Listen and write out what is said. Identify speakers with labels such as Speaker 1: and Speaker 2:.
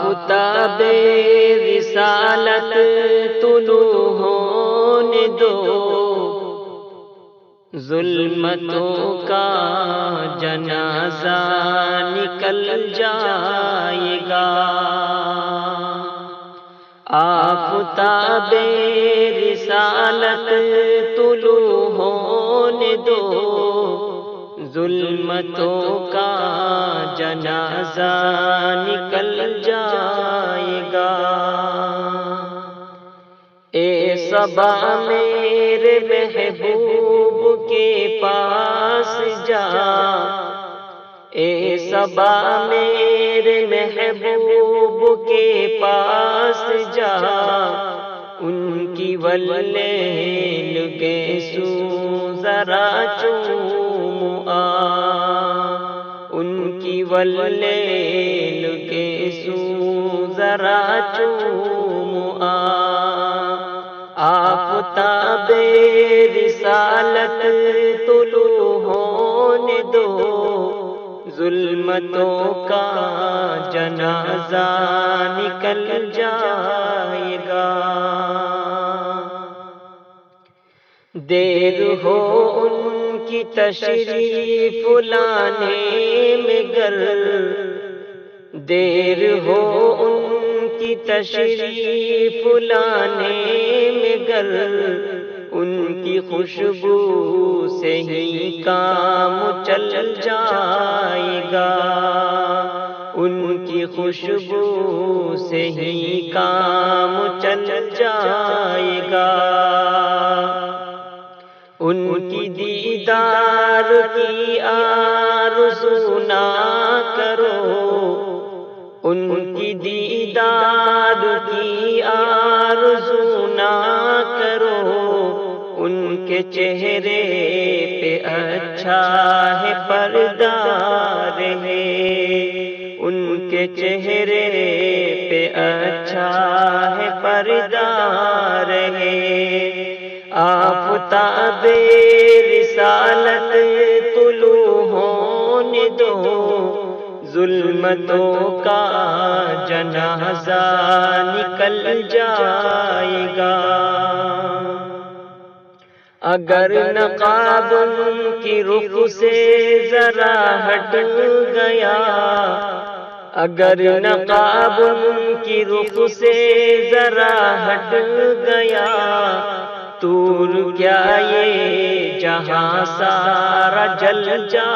Speaker 1: آفتاب رسالت طلوع ہونے دو، ظلمتوں کا جنازہ نکل جائے گا۔ آفتاب رسالت طلوع ہونے دو، ظلمتوں کا جنازہ نکل جائے گا۔ اے صبا میرے محبوب کے پاس جا، اے صبا میرے محبوب کے پاس جا، ان کی واللیل کے سو ذرا چوم آ، ان کی واللیل کے سو ذرا چوم آ۔ آفتاب رسالت طلوع ہونے دو، ظلمتوں کا جنازہ نکل جائے گا۔ دیر ہو ان کی تشریف لانے میں گر، دیر ہو ان کی تشریف لانے میں گر، ان کی خوشبو سے ہی کام چل جائے گا، ان کی خوشبو سے ہی کام چل جائے گا۔ ان کی دیدار کی آرزو نہ کرو، ان کی دیدار کی آرزو نہ کرو، ان کے چہرے پہ اچھا ہے پردہ رہے، ان کے چہرے پہ اچھا ہے پردہ رہے۔ آفتاب رسالت طلوع ہونے دو، ظلمتوں کا جنازہ نکل جائے گا۔ اگر نقاب ان کی رخ سے ذرا ہٹ گیا، اگر نقاب ان کی رخ سے ذرا ہٹ گیا، طور کیا یہ جہاں سارا جل جائے